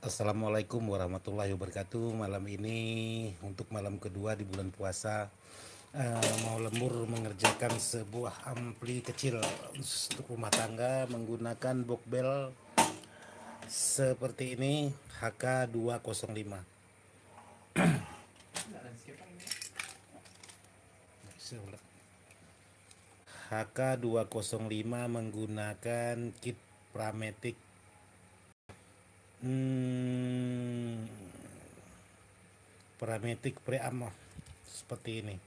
Assalamualaikum warahmatullahi wabarakatuh. Malam ini untuk malam kedua di bulan puasa, mau lembur mengerjakan sebuah ampli kecil untuk rumah tangga menggunakan boxbel seperti ini, HK205. HK205 menggunakan kit Prametik Prametik Preamo seperti ini.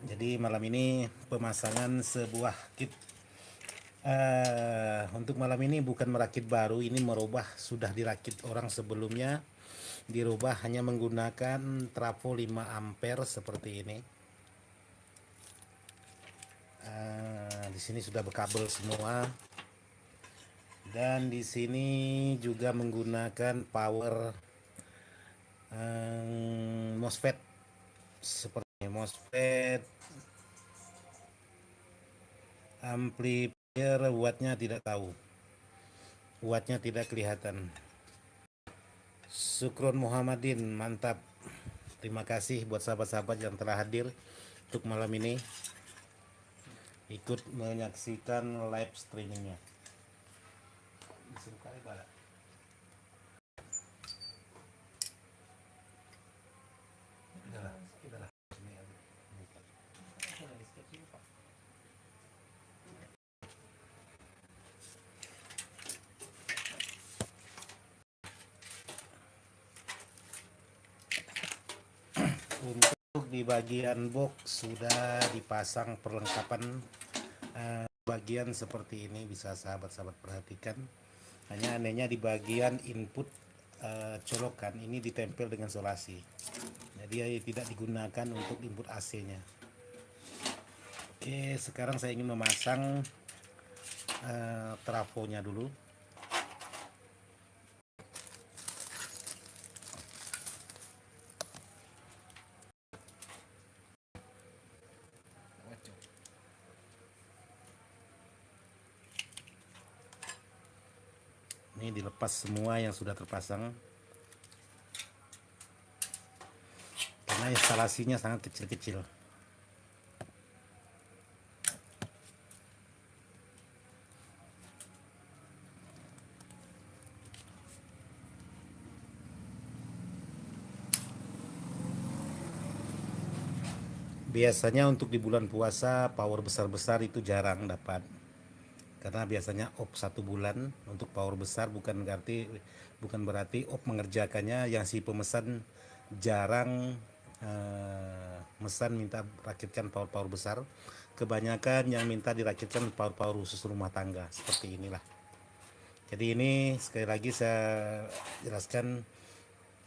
Jadi malam ini pemasangan sebuah kit. Untuk malam ini bukan merakit baru, ini merubah sudah dirakit orang sebelumnya, dirubah hanya menggunakan trafo 5 ampere seperti ini. Di sini sudah berkabel semua, dan di sini juga menggunakan power MOSFET seperti MOSFET. Amplifier wattnya tidak tahu, wattnya tidak kelihatan. Sukron Muhammadin, mantap. Terima kasih buat sahabat-sahabat yang telah hadir untuk malam ini, ikut menyaksikan live streamingnya. Untuk di bagian box sudah dipasang perlengkapan bagian seperti ini, bisa sahabat-sahabat perhatikan. Hanya anehnya di bagian input colokan ini ditempel dengan solasi, jadi tidak digunakan untuk input AC-nya. Oke, sekarang saya ingin memasang trafonya dulu. Ini dilepas semua yang sudah terpasang, karena instalasinya sangat kecil-kecil. Biasanya untuk di bulan puasa power besar-besar itu jarang dapat, karena biasanya op 1 bulan. Untuk power besar bukan berarti op mengerjakannya. Yang si pemesan jarang mesan minta rakitkan power besar, kebanyakan yang minta dirakitkan power khusus rumah tangga seperti inilah. Jadi ini sekali lagi saya jelaskan,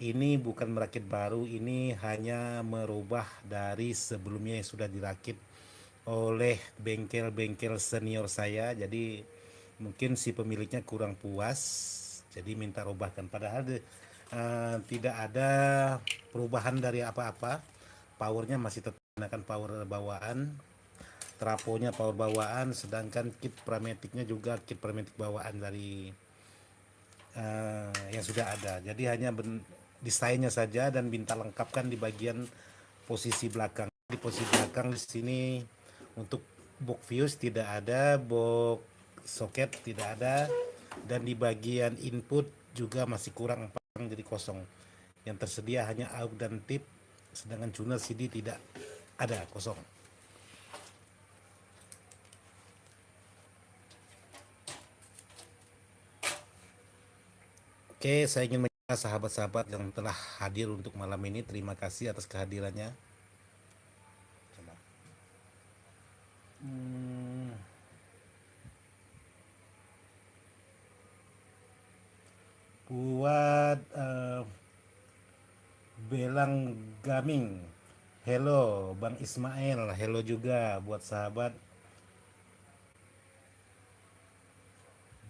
ini bukan merakit baru, ini hanya merubah dari sebelumnya yang sudah dirakit oleh bengkel-bengkel senior saya. Jadi mungkin si pemiliknya kurang puas, jadi minta robahkan. Padahal tidak ada perubahan dari apa-apa. Powernya masih tetap menggunakan power bawaan, trafonya power bawaan, sedangkan kit Prametiknya juga kit Prametik bawaan dari yang sudah ada. Jadi hanya desainnya saja dan minta lengkapkan di bagian posisi belakang. Di posisi belakang di sini untuk box fuse tidak ada, box soket tidak ada, dan di bagian input juga masih kurang pasang, jadi kosong. Yang tersedia hanya AUX dan tip, sedangkan tuner CD tidak ada, kosong. Oke, saya ingin menyapa sahabat-sahabat yang telah hadir untuk malam ini. Terima kasih atas kehadirannya. Buat Belang Gaming, hello. Bang Ismail, hello juga buat sahabat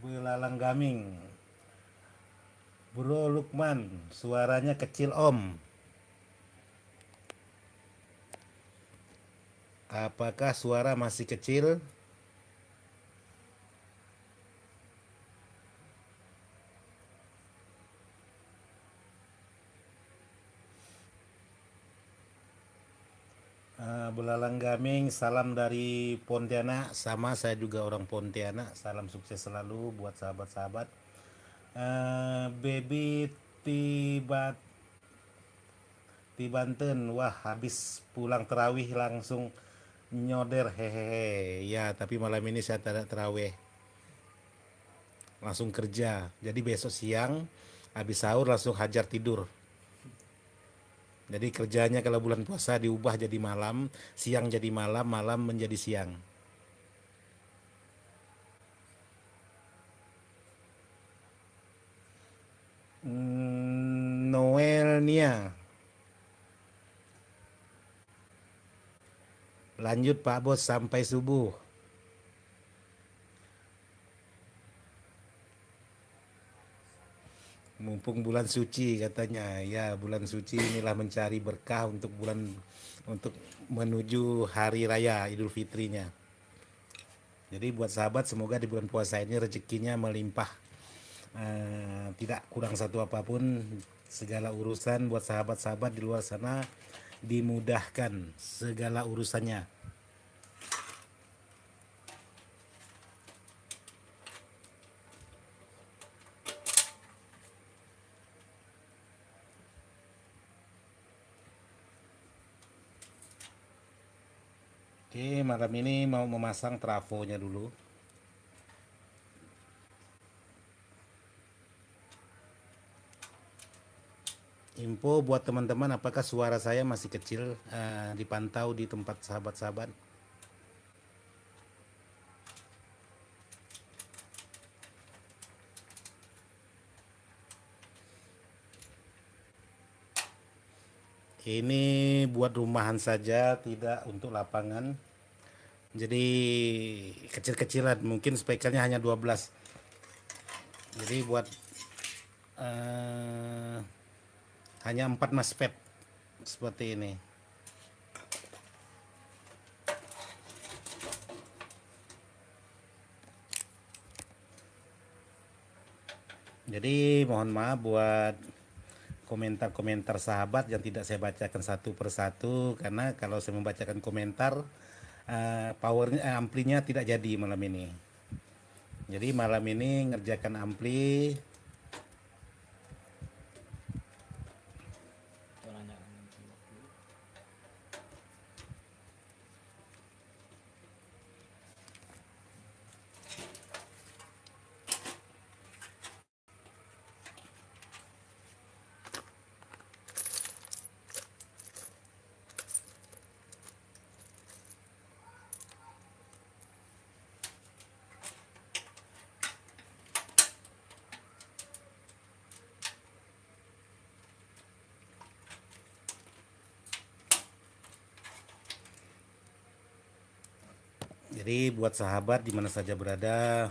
Belalang Gaming. Bro Lukman, suaranya kecil om. Apakah suara masih kecil? Belalang Gaming, salam dari Pontianak. Sama, saya juga orang Pontianak. Salam sukses selalu buat sahabat-sahabat. Baby tiba di Banten, wah habis pulang terawih langsung nyoder, hehehe. Ya, tapi malam ini saya tidak terawih, langsung kerja. Jadi besok siang habis sahur langsung hajar tidur. Jadi kerjanya kalau bulan puasa diubah jadi malam, siang jadi malam, malam menjadi siang. Noelnya, lanjut Pak Bos sampai subuh. Mumpung bulan suci katanya, ya bulan suci inilah mencari berkah untuk menuju hari raya Idul Fitrinya. Jadi buat sahabat semoga di bulan puasa ini rezekinya melimpah, tidak kurang satu apapun, segala urusan buat sahabat-sahabat di luar sana dimudahkan segala urusannya. Oke, malam ini mau memasang trafonya dulu. Info buat teman-teman, apakah suara saya masih kecil, dipantau di tempat sahabat-sahabat? Ini buat rumahan saja, tidak untuk lapangan. Jadi kecil-kecilan, mungkin spekernya hanya 12. Jadi buat eh, hanya 4 MOSFET seperti ini. Jadi mohon maaf buat komentar-komentar sahabat yang tidak saya bacakan satu persatu, karena kalau saya membacakan komentar, amplinya tidak jadi malam ini. Jadi malam ini ngerjakan ampli. Jadi buat sahabat di mana saja berada,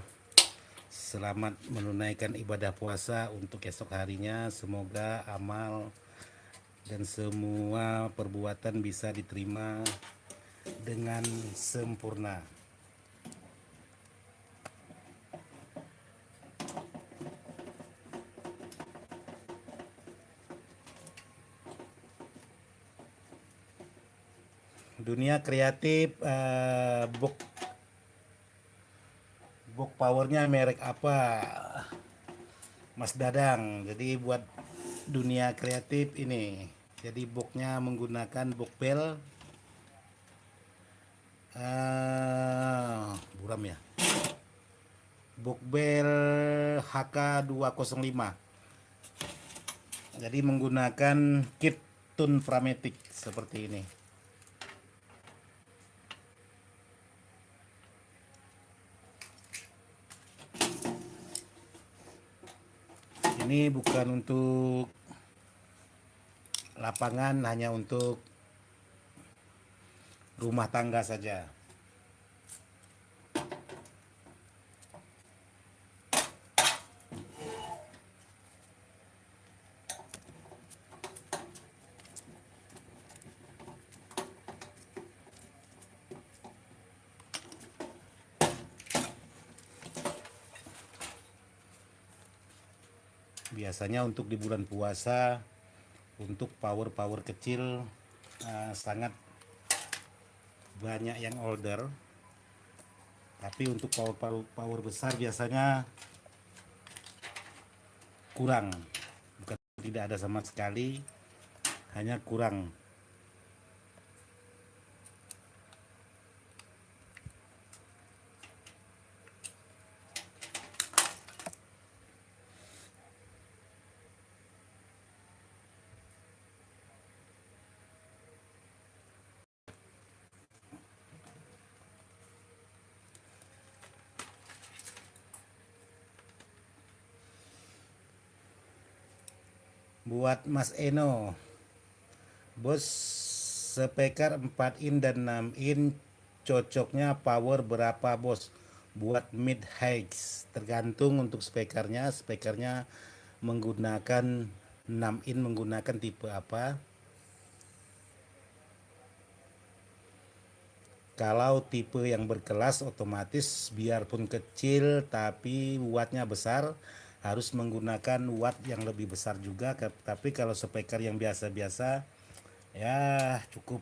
selamat menunaikan ibadah puasa untuk esok harinya. Semoga amal dan semua perbuatan bisa diterima dengan sempurna. Dunia kreatif, box powernya merek apa, Mas Dadang? Jadi buat dunia kreatif ini, jadi boxnya menggunakan box bell, buram ya, box bell HK205. Jadi menggunakan kit tune Frametic seperti ini. Ini bukan untuk lapangan, hanya untuk rumah tangga saja. Biasanya untuk di bulan puasa, untuk power kecil sangat banyak yang order, tapi untuk power besar biasanya kurang, bukan tidak ada sama sekali, hanya kurang. Buat Mas Eno, bos, speaker 4 in dan 6 in cocoknya power berapa bos? Buat mid high, tergantung untuk speakernya menggunakan 6 in, menggunakan tipe apa. Kalau tipe yang berkelas, otomatis biarpun kecil tapi wattnya besar, harus menggunakan watt yang lebih besar juga. Tapi kalau speaker yang biasa-biasa, ya cukup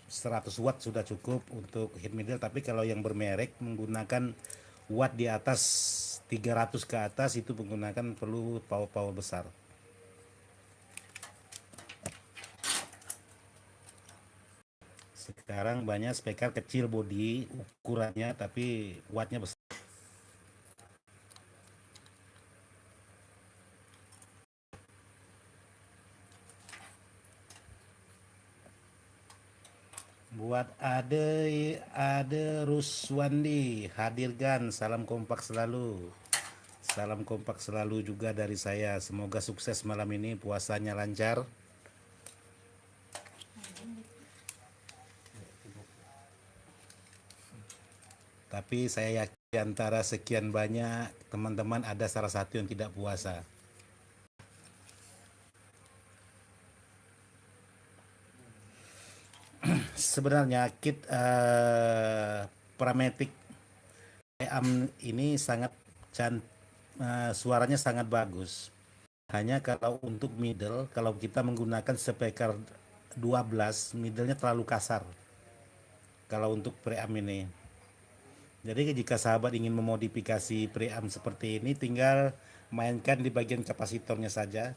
100 watt sudah cukup untuk hit middle. Tapi kalau yang bermerek menggunakan watt di atas 300 ke atas, itu menggunakan perlu power besar. Sekarang banyak speaker kecil body ukurannya tapi wattnya besar. Buat Ade Ruswandi, hadirkan, salam kompak selalu. Salam kompak selalu juga dari saya. Semoga sukses malam ini, puasanya lancar. Tapi saya yakin antara sekian banyak teman-teman ada salah satu yang tidak puasa. Sebenarnya kit Pramatic preamp ini sangat suaranya sangat bagus. Hanya kalau untuk middle, kalau kita menggunakan speaker 12, middlenya terlalu kasar. Kalau untuk preamp ini. Jadi jika sahabat ingin memodifikasi preamp seperti ini, tinggal mainkan di bagian kapasitornya saja.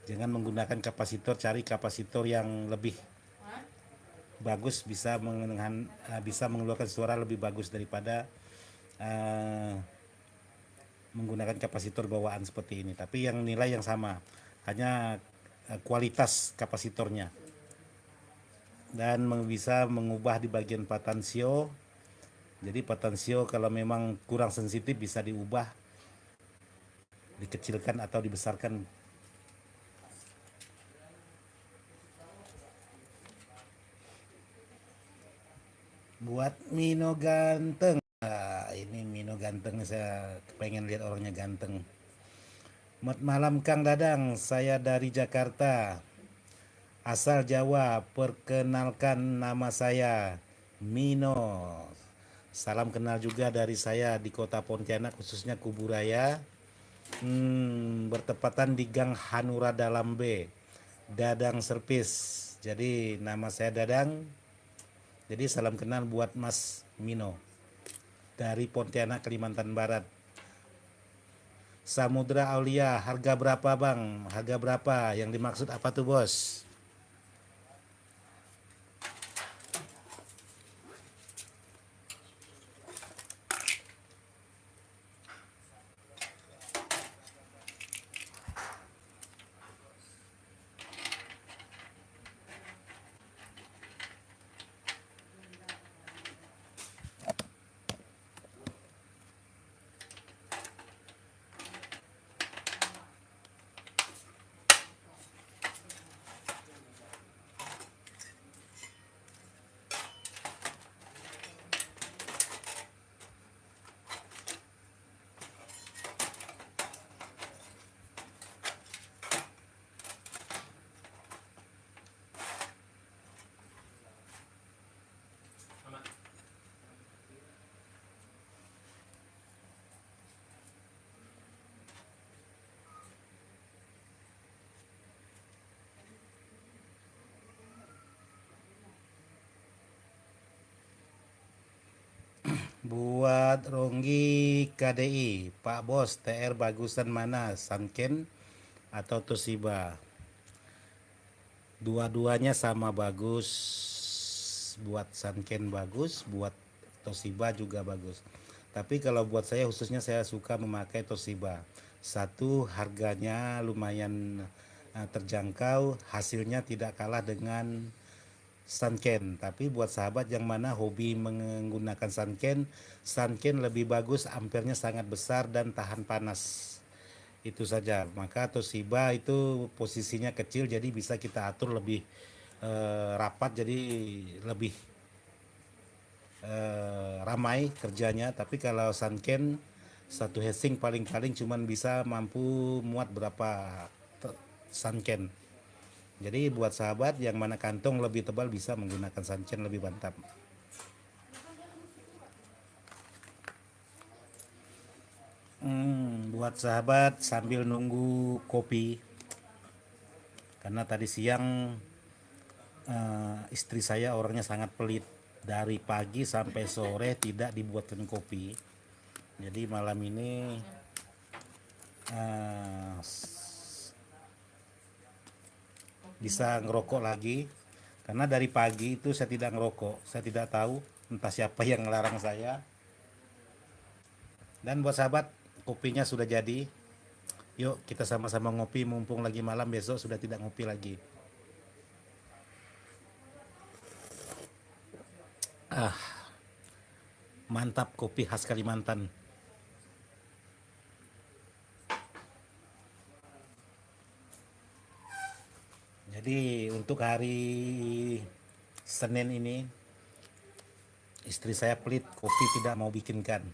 Jangan menggunakan kapasitor, cari kapasitor yang lebih bagus, bisa mengeluarkan suara lebih bagus daripada menggunakan kapasitor bawaan seperti ini. Tapi yang nilai yang sama, hanya kualitas kapasitornya. Dan bisa mengubah di bagian patansio. Jadi patansio kalau memang kurang sensitif bisa diubah, dikecilkan atau dibesarkan. Buat Mino ganteng, ini Mino ganteng, saya pengen lihat orangnya ganteng. Selamat malam Kang Dadang, saya dari Jakarta, asal Jawa. Perkenalkan, nama saya Mino. Salam kenal juga dari saya di kota Pontianak, khususnya Kuburaya. Bertepatan di Gang Hanura Dalam B, Dadang Servis. Jadi nama saya Dadang. Jadi salam kenal buat Mas Mino dari Pontianak, Kalimantan Barat. Samudra Aulia, harga berapa bang? Harga berapa? Yang dimaksud apa tuh bos? Buat Ronggi KDI, Pak Bos, TR bagusan mana? Sanken atau Toshiba? Dua-duanya sama bagus. Buat Sanken bagus, buat Toshiba juga bagus. Tapi kalau buat saya khususnya saya suka memakai Toshiba. Satu, harganya lumayan terjangkau, hasilnya tidak kalah dengan Sanken. Tapi buat sahabat yang mana hobi menggunakan Sanken, Sanken lebih bagus, ampernya sangat besar dan tahan panas. Itu saja. Maka Toshiba itu posisinya kecil, jadi bisa kita atur lebih rapat, jadi lebih ramai kerjanya. Tapi kalau Sanken satu heading paling-paling cuman bisa mampu muat berapa Sanken. Jadi buat sahabat yang mana kantong lebih tebal bisa menggunakan Sanken lebih mantap. Buat sahabat sambil nunggu kopi, karena tadi siang istri saya orangnya sangat pelit, dari pagi sampai sore tidak dibuatkan kopi. Jadi malam ini bisa ngerokok lagi, karena dari pagi itu saya tidak ngerokok. Saya tidak tahu entah siapa yang melarang saya. Dan buat sahabat, kopinya sudah jadi. Yuk kita sama-sama ngopi, mumpung lagi malam, besok sudah tidak ngopi lagi. Mantap, kopi khas Kalimantan. Jadi untuk hari Senin ini istri saya pelit, kopi tidak mau bikinkan.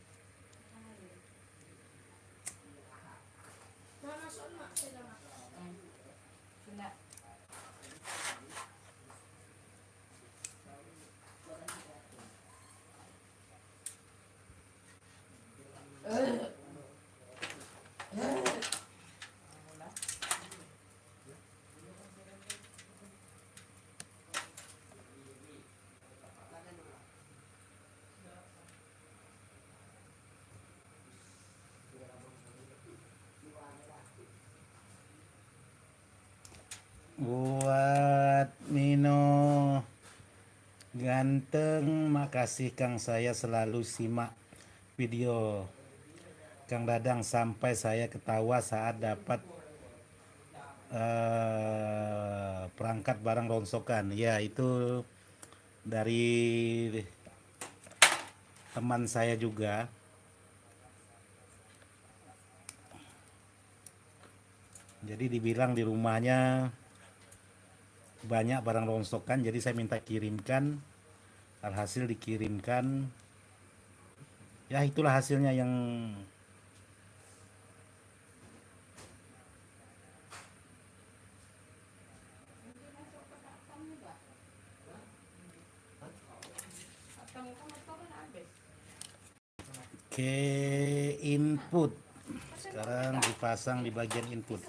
Buat Mino ganteng, makasih Kang, saya selalu simak video Kang Dadang sampai saya ketawa saat dapat perangkat barang rongsokan. Ya, itu dari teman saya juga. Jadi dibilang di rumahnya banyak barang rongsokan, jadi saya minta kirimkan. Alhasil dikirimkan. Ya, itulah hasilnya yang ke input. Sekarang dipasang di bagian input.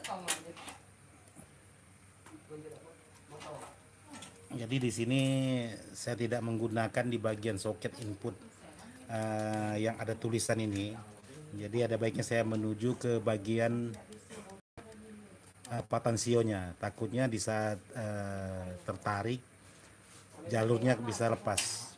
Jadi di sini saya tidak menggunakan di bagian soket input yang ada tulisan ini. Jadi ada baiknya saya menuju ke bagian patansionya. Takutnya di saat tertarik jalurnya bisa lepas.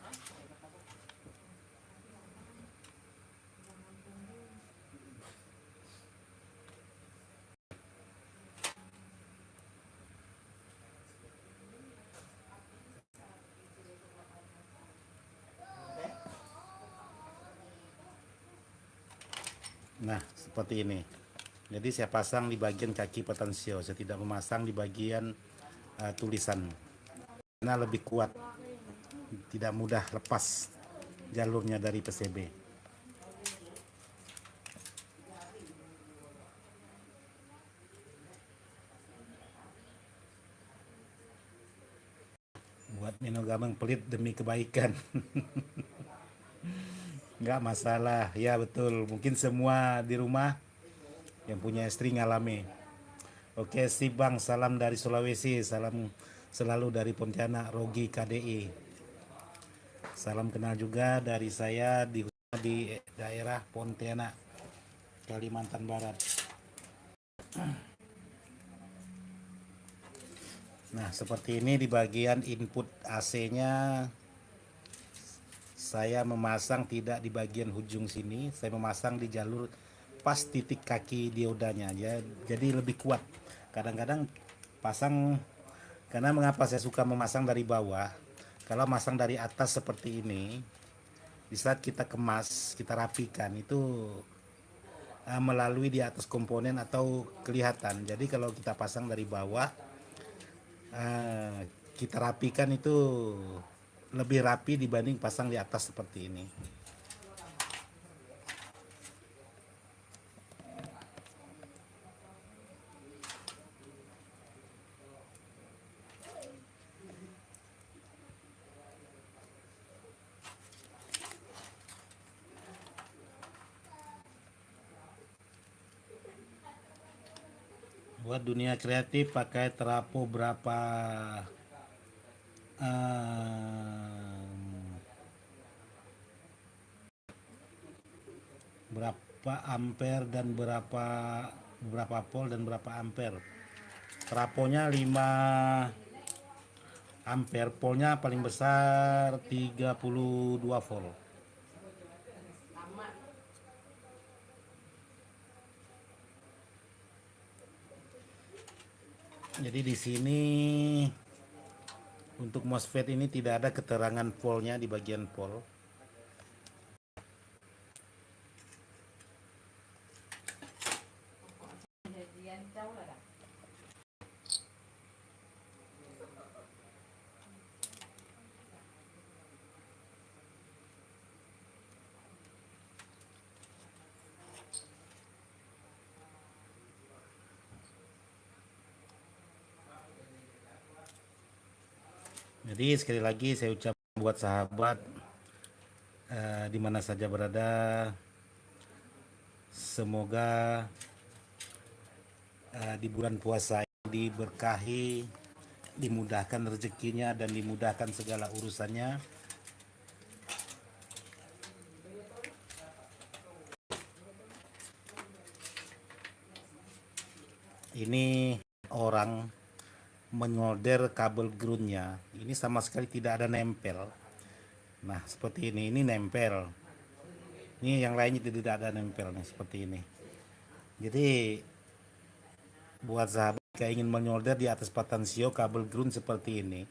Nah, seperti ini. Jadi saya pasang di bagian kaki potensio, saya tidak memasang di bagian tulisan. Karena lebih kuat, tidak mudah lepas jalurnya dari PCB. Buat Mino Gameng pelit demi kebaikan. Nggak masalah, ya betul. Mungkin semua di rumah yang punya istri ngalami. Oke, si Bang, salam dari Sulawesi, salam selalu dari Pontianak, Rogi KDI. Salam kenal juga dari saya di di daerah Pontianak, Kalimantan Barat. Nah, seperti ini di bagian input AC-nya saya memasang tidak di bagian ujung sini, saya memasang di jalur pas titik kaki diodanya ya, jadi lebih kuat. Kadang-kadang pasang, karena mengapa saya suka memasang dari bawah, kalau masang dari atas seperti ini, di saat kita kemas, kita rapikan itu melalui di atas komponen atau kelihatan. Jadi kalau kita pasang dari bawah, kita rapikan itu lebih rapi dibanding pasang di atas seperti ini. Buat dunia kreatif pakai trafo berapa berapa ampere dan berapa volt dan berapa ampere. Trafonya 5 ampere, polnya paling besar 32 volt. Jadi di sini untuk MOSFET ini tidak ada keterangan voltnya di bagian volt. Jadi sekali lagi saya ucapkan buat sahabat di mana saja berada, semoga di bulan puasa ini diberkahi, dimudahkan rezekinya dan dimudahkan segala urusannya. Ini orang menyolder kabel groundnya, ini sama sekali tidak ada nempel. Nah seperti ini nempel, ini yang lainnya tidak ada nempel nih, seperti ini. Jadi buat sahabat yang ingin menyolder di atas patansio kabel ground seperti ini,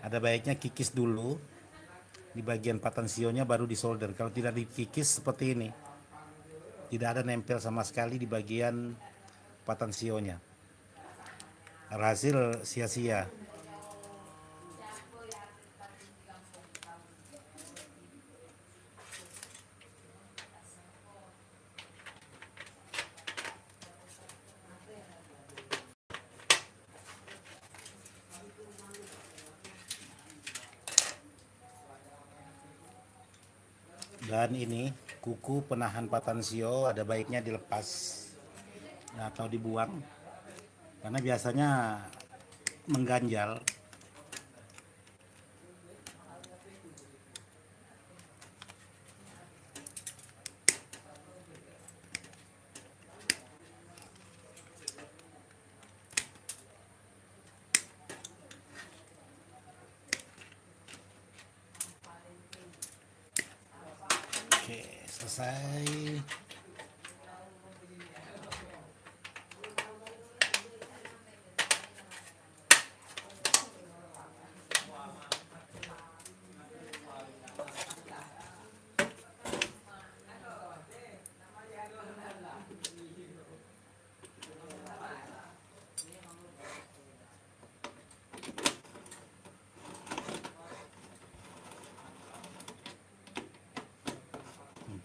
ada baiknya kikis dulu di bagian patansionya baru disolder. Kalau tidak dikikis seperti ini, tidak ada nempel sama sekali di bagian patansionya, hasil sia-sia. Dan ini kuku penahan patansio ada baiknya dilepas atau dibuang karena biasanya mengganjal. Oke, selesai.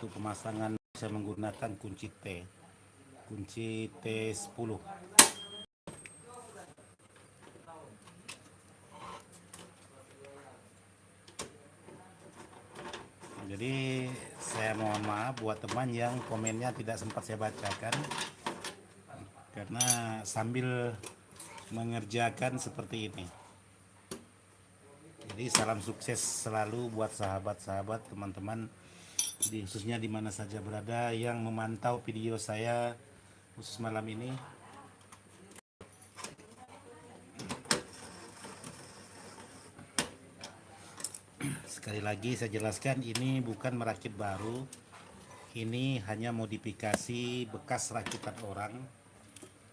Untuk pemasangan saya menggunakan kunci T10. Jadi saya mohon maaf buat teman yang komennya tidak sempat saya bacakan karena sambil mengerjakan seperti ini. Jadi salam sukses selalu buat sahabat-sahabat, teman-teman khususnya di mana saja berada yang memantau video saya khusus malam ini. Sekali lagi saya jelaskan, ini bukan merakit baru, ini hanya modifikasi bekas rakitan orang,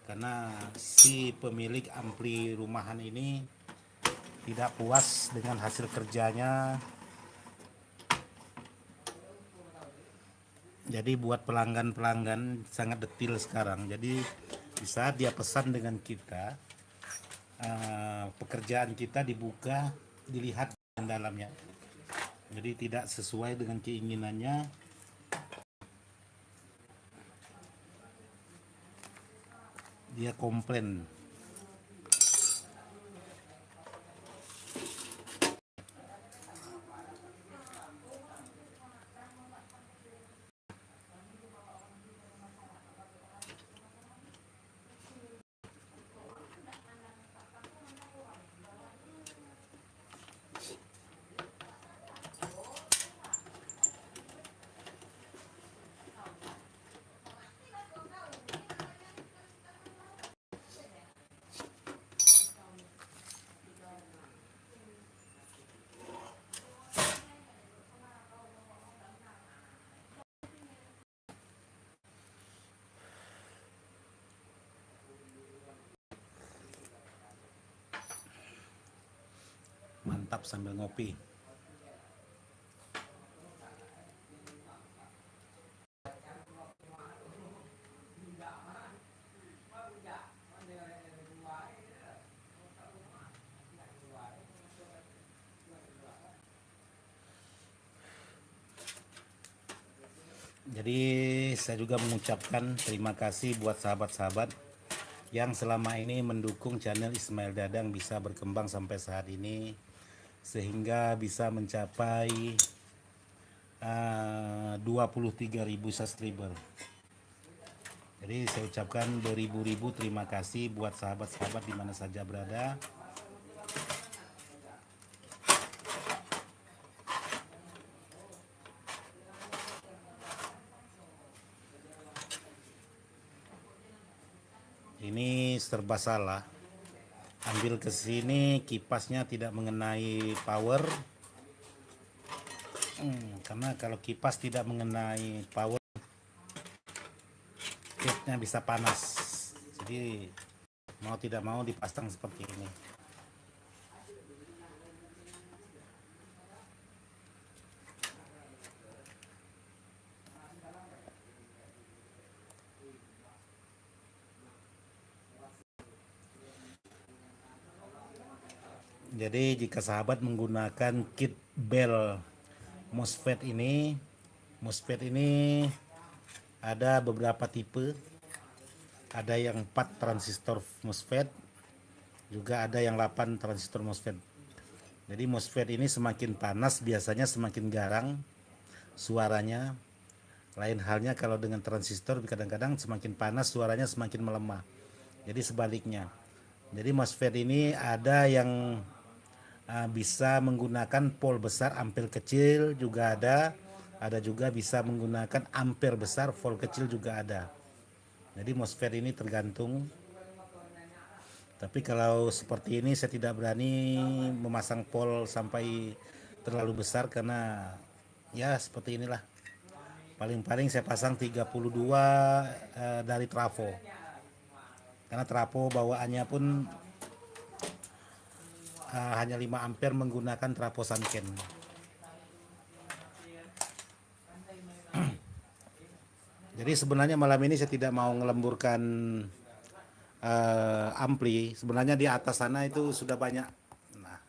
karena si pemilik ampli rumahan ini tidak puas dengan hasil kerjanya. Jadi buat pelanggan-pelanggan sangat detail sekarang. Jadi di saat dia pesan dengan kita, pekerjaan kita dibuka, dilihat dalamnya. Jadi tidak sesuai dengan keinginannya, dia komplain. Mantap sambil ngopi. Jadi saya juga mengucapkan terima kasih buat sahabat-sahabat yang selama ini mendukung channel Ismail Dadang bisa berkembang sampai saat ini, sehingga bisa mencapai 23.000 subscriber. Jadi saya ucapkan beribu-ribu terima kasih buat sahabat-sahabat di mana saja berada. Ini serba salah. Ambil ke sini kipasnya tidak mengenai power. Karena kalau kipas tidak mengenai power, catnya bisa panas. Jadi mau tidak mau dipasang seperti ini. Jadi jika sahabat menggunakan kit bel MOSFET ini ada beberapa tipe. Ada yang 4 transistor MOSFET, juga ada yang 8 transistor MOSFET. Jadi MOSFET ini semakin panas biasanya semakin garang suaranya. Lain halnya kalau dengan transistor, kadang-kadang semakin panas suaranya semakin melemah. Jadi sebaliknya. Jadi MOSFET ini ada yang bisa menggunakan pol besar, ampere kecil juga ada juga bisa menggunakan ampere besar, volt kecil juga ada. Jadi MOSFET ini tergantung. Tapi kalau seperti ini saya tidak berani memasang pol sampai terlalu besar, karena ya seperti inilah. Paling-paling saya pasang 32 dari trafo. Karena trafo bawaannya pun hanya 5 ampere menggunakan trafo Sanken. Jadi sebenarnya malam ini saya tidak mau ngelemburkan ampli. Sebenarnya di atas sana itu sudah banyak. Nah,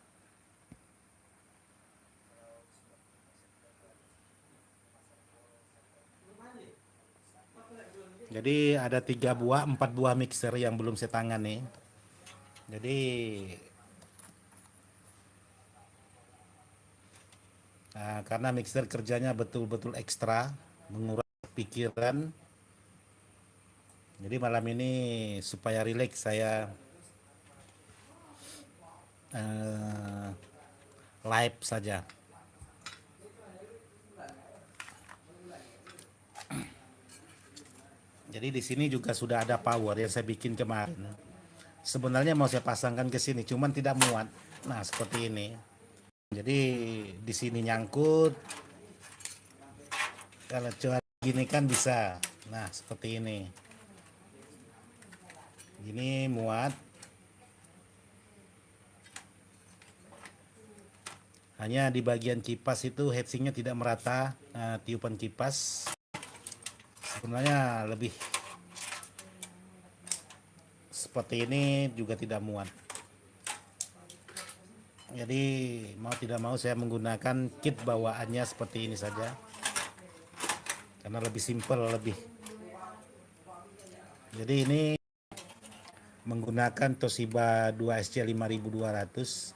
jadi ada 4 buah mixer yang belum saya tangani. Jadi karena mixer kerjanya betul-betul ekstra, menguras pikiran. Jadi malam ini supaya rileks saya live saja. Jadi di sini juga sudah ada power yang saya bikin kemarin. Sebenarnya mau saya pasangkan ke sini, cuman tidak muat. Nah, seperti ini. Jadi di sini nyangkut. Kalau cuaca gini kan bisa. Nah, seperti ini. Gini muat. Hanya di bagian kipas itu heatsinknya tidak merata, tiupan kipas. Sebenarnya lebih seperti ini juga tidak muat. Jadi mau tidak mau saya menggunakan kit bawaannya seperti ini saja. Karena lebih simpel lebih. Jadi ini menggunakan Toshiba 2SC 5200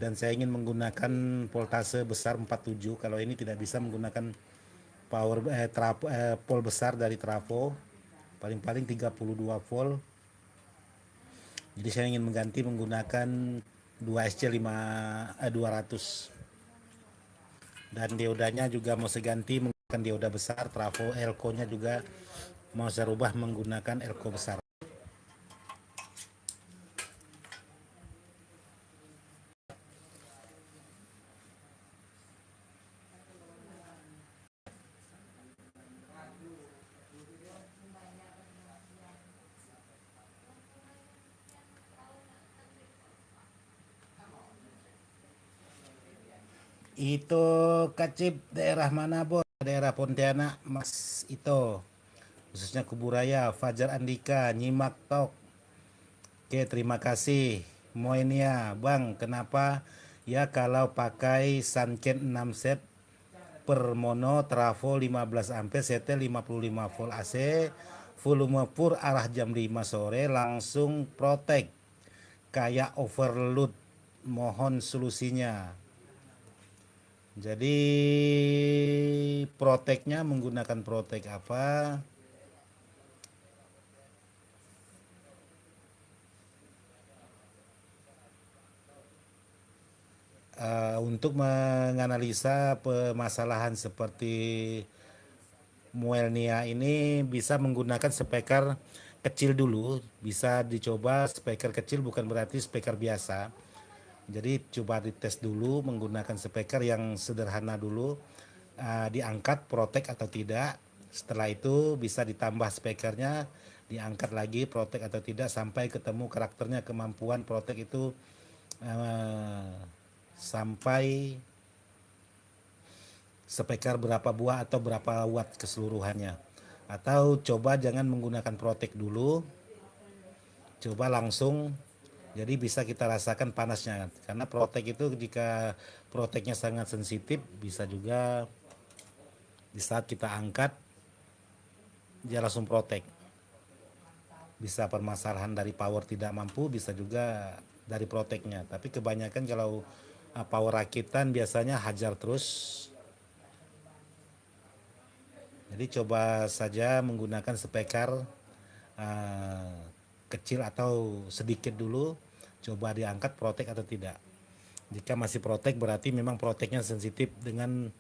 dan saya ingin menggunakan voltase besar 47. Kalau ini tidak bisa menggunakan pol besar dari trafo, paling-paling 32 volt. Jadi saya ingin mengganti menggunakan 2SC 200 dan diodanya juga mau saya ganti menggunakan dioda besar trafo. Elko nya juga mau saya rubah menggunakan elko besar. Itu Kacip daerah mana, Bos? Daerah Pontianak, Mas Ito. Khususnya Kuburaya, Fajar Andika, Nyimak Tok. Oke, terima kasih. Moenia, Bang, kenapa ya kalau pakai Sunken 6 set per mono trafo 15 ampere setel 55 volt AC volume pur arah jam 5 sore langsung protek kayak overload, mohon solusinya. Jadi proteknya menggunakan protek apa? Untuk menganalisa permasalahan seperti Muelnia ini bisa menggunakan speaker kecil dulu, bisa dicoba speaker kecil bukan berarti speaker biasa. Jadi coba dites dulu menggunakan speaker yang sederhana dulu, diangkat protek atau tidak. Setelah itu bisa ditambah speakernya, diangkat lagi protek atau tidak sampai ketemu karakternya kemampuan protek itu sampai speaker berapa buah atau berapa watt keseluruhannya. Atau coba jangan menggunakan protek dulu, coba langsung, jadi bisa kita rasakan panasnya. Karena protek itu jika proteknya sangat sensitif bisa juga di saat kita angkat dia langsung protek. Bisa permasalahan dari power tidak mampu, bisa juga dari proteknya. Tapi kebanyakan kalau power rakitan biasanya hajar terus. Jadi coba saja menggunakan speaker kecil atau sedikit dulu, coba diangkat protek atau tidak. Jika masih protek berarti memang proteknya sensitif dengan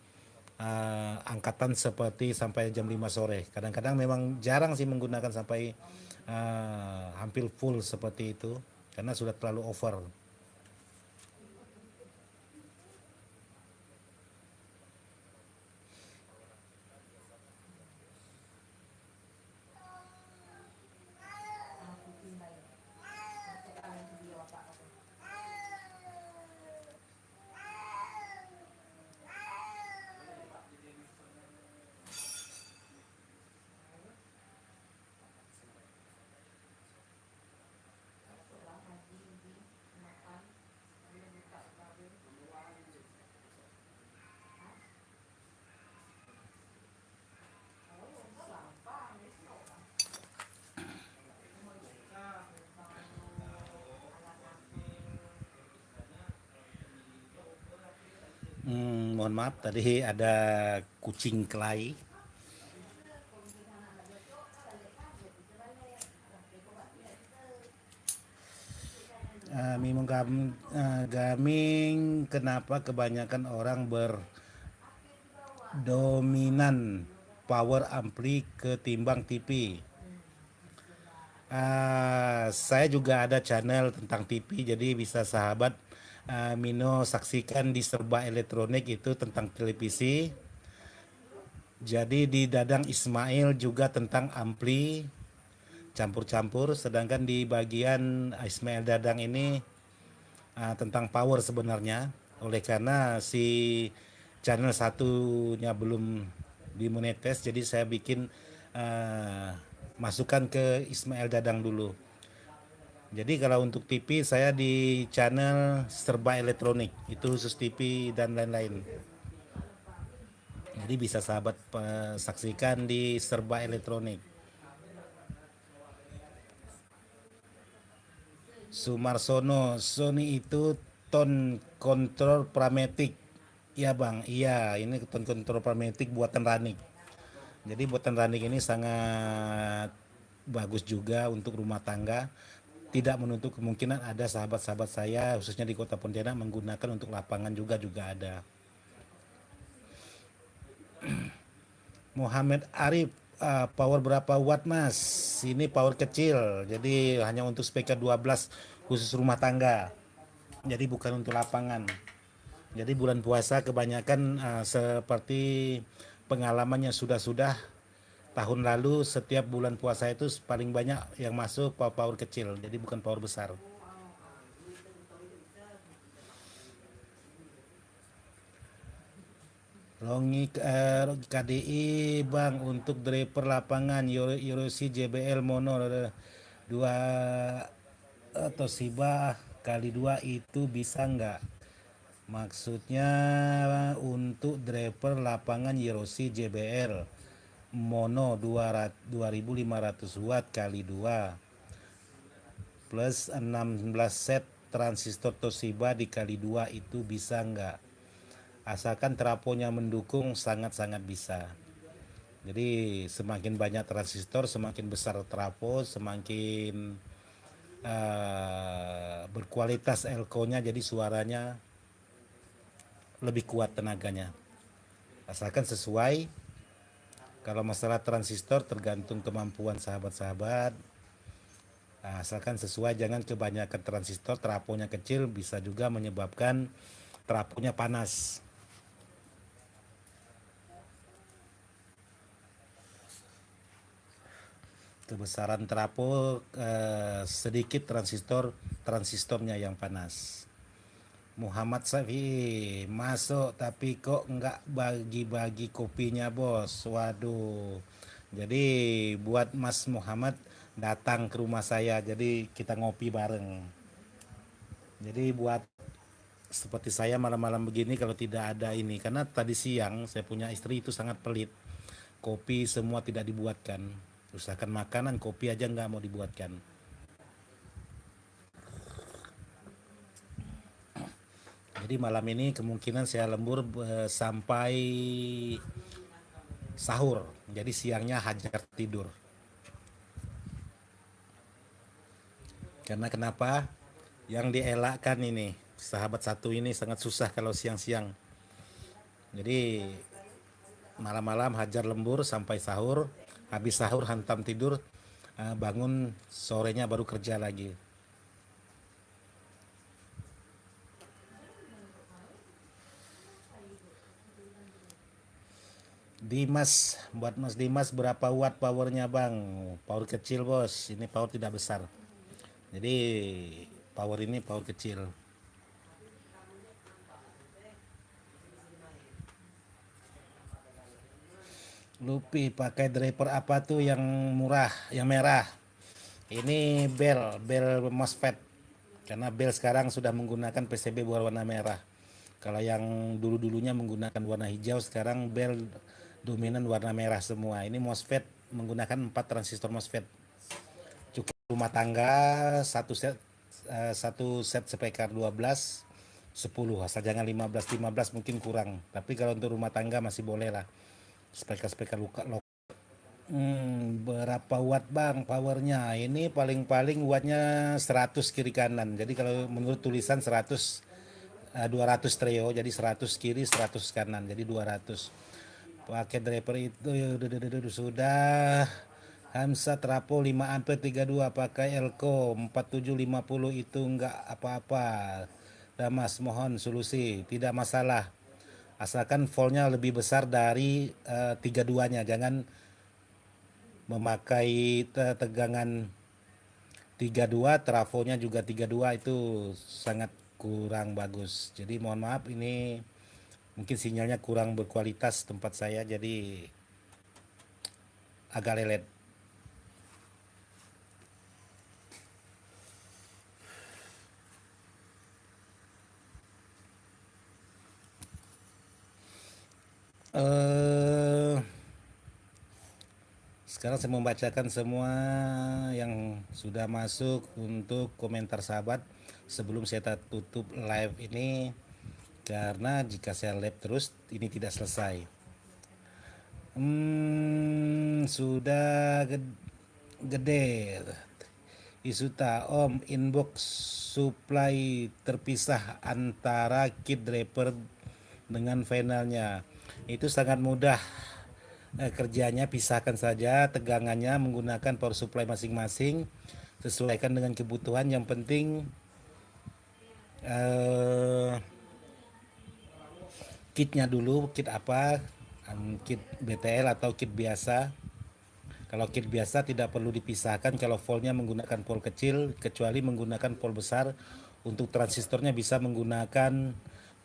angkatan seperti sampai jam 5 sore. Kadang-kadang memang jarang sih menggunakan sampai hampir full seperti itu karena sudah terlalu over. Mohon maaf tadi ada kucing kelahi. Memang gaming kenapa kebanyakan orang berdominan power ampli ketimbang TV? Saya juga ada channel tentang TV, jadi bisa sahabat Mino saksikan di Serba Elektronik itu tentang televisi. Jadi di Dadang Ismail juga tentang ampli campur-campur, sedangkan di bagian Ismail Dadang ini tentang power sebenarnya. Oleh karena si channel satunya belum dimonetes, jadi saya bikin masukkan ke Ismail Dadang dulu. Jadi kalau untuk TV saya di channel Serba Elektronik, itu khusus TV dan lain-lain. Jadi bisa sahabat saksikan di Serba Elektronik. Sumarsono, Sony itu tone control Pramatic. Iya bang, iya ini tone control Pramatic buatan Ranik. Jadi buatan Ranik ini sangat bagus juga untuk rumah tangga. Tidak menutup kemungkinan ada sahabat-sahabat saya khususnya di Kota Pontianak menggunakan untuk lapangan juga ada. Muhammad Arif, power berapa watt mas? Ini power kecil, jadi hanya untuk speaker 12 khusus rumah tangga. Jadi bukan untuk lapangan. Jadi bulan puasa kebanyakan seperti pengalamannya sudah tahun lalu setiap bulan puasa itu paling banyak yang masuk power kecil, jadi bukan power besar. Rongi KDI bang untuk driver lapangan Yorosi JBL Mono 2 atau Siba kali 2 itu bisa nggak? Maksudnya untuk driver lapangan Yorosi JBL Mono 2500 watt kali 2 plus 16 set transistor Toshiba dikali 2 itu bisa nggak? Asalkan trafonya mendukung sangat-sangat bisa. Jadi semakin banyak transistor, semakin besar trafo, semakin berkualitas elko-nya, jadi suaranya lebih kuat tenaganya. Asalkan sesuai. Kalau masalah transistor tergantung kemampuan sahabat-sahabat. Asalkan sesuai, jangan kebanyakan transistor, trafonya kecil bisa juga menyebabkan trafonya panas. Kebesaran trafo sedikit transistornya yang panas. Muhammad Safi masuk tapi kok nggak bagi-bagi kopinya bos. Waduh, jadi buat Mas Muhammad datang ke rumah saya, jadi kita ngopi bareng. Jadi buat seperti saya malam-malam begini kalau tidak ada ini, karena tadi siang saya punya istri itu sangat pelit, kopi semua tidak dibuatkan, usahakan makanan, kopi aja nggak mau dibuatkan. Jadi malam ini kemungkinan saya lembur sampai sahur, jadi siangnya hajar tidur. Karena kenapa? Yang dielakkan ini sahabat satu ini sangat susah kalau siang-siang. Jadi malam-malam hajar lembur sampai sahur, habis sahur hantam tidur, bangun sorenya baru kerja lagi. Dimas, buat Mas Dimas berapa watt powernya bang? Power kecil bos, ini power tidak besar. Jadi power ini power kecil. Lupi pakai driver apa tuh yang murah, yang merah? Ini bel MOSFET. Karena bel sekarang sudah menggunakan PCB berwarna merah. Kalau yang dulu-dulunya menggunakan warna hijau, sekarang bel dominan warna merah semua. Ini MOSFET menggunakan 4 transistor MOSFET. Cukup rumah tangga satu set spekar 12 10, asal jangan 15 mungkin kurang. Tapi kalau untuk rumah tangga masih boleh lah. Spekar-spekar lokal. Berapa watt bang powernya? Ini paling-paling wattnya 100 kiri kanan. Jadi kalau menurut tulisan 100 200 trio, jadi 100 kiri 100 kanan, jadi 200. Pakai driver itu sudah Hamsa trapo 5 ampere 32 pakai Elko 4750 itu enggak apa-apa. Damas mohon solusi, tidak masalah. Asalkan voltnya lebih besar dari 32-nya, jangan memakai tegangan 32, trafonya juga 32, itu sangat kurang bagus. Jadi mohon maaf, ini mungkin sinyalnya kurang berkualitas tempat saya, jadi agak lelet. eh Sekarang saya membacakan semua yang sudah masuk untuk komentar sahabat sebelum saya tutup live ini, karena jika saya live terus ini tidak selesai. Sudah gede. Isuta Om, inbox supply terpisah antara kit draper dengan finalnya. Itu sangat mudah kerjanya, pisahkan saja tegangannya menggunakan power supply masing-masing, sesuaikan dengan kebutuhan. Yang penting kitnya dulu, kit apa, kit BTL atau kit biasa. Kalau kit biasa tidak perlu dipisahkan kalau voltnya menggunakan pol kecil, kecuali menggunakan pol besar. Untuk transistornya bisa menggunakan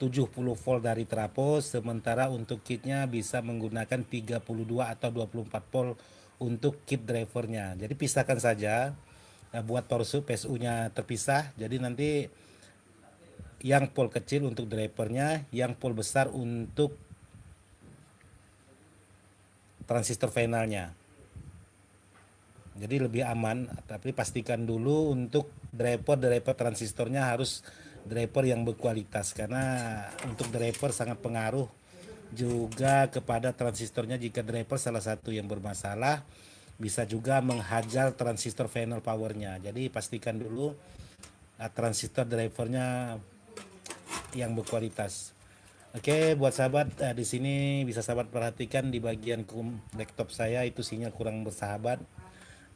70 volt dari trafo, sementara untuk kitnya bisa menggunakan 32 atau 24 volt untuk kit drivernya. Jadi pisahkan saja, buat power PSU-nya terpisah. Jadi nanti yang pol kecil untuk drivernya, yang pol besar untuk transistor finalnya. Jadi lebih aman, tapi pastikan dulu untuk driver transistornya harus driver yang berkualitas, karena untuk driver sangat pengaruh juga kepada transistornya. Jika driver salah satu yang bermasalah, bisa juga menghajar transistor final powernya. Jadi pastikan dulu transistor drivernya yang berkualitas. Oke, buat sahabat, di sini bisa sahabat perhatikan di bagian laptop saya itu sinyal kurang bersahabat.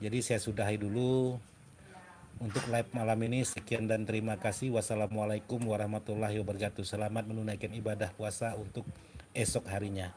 Jadi saya sudahi dulu untuk live malam ini. Sekian dan terima kasih. Wassalamualaikum warahmatullahi wabarakatuh. Selamat menunaikan ibadah puasa untuk esok harinya.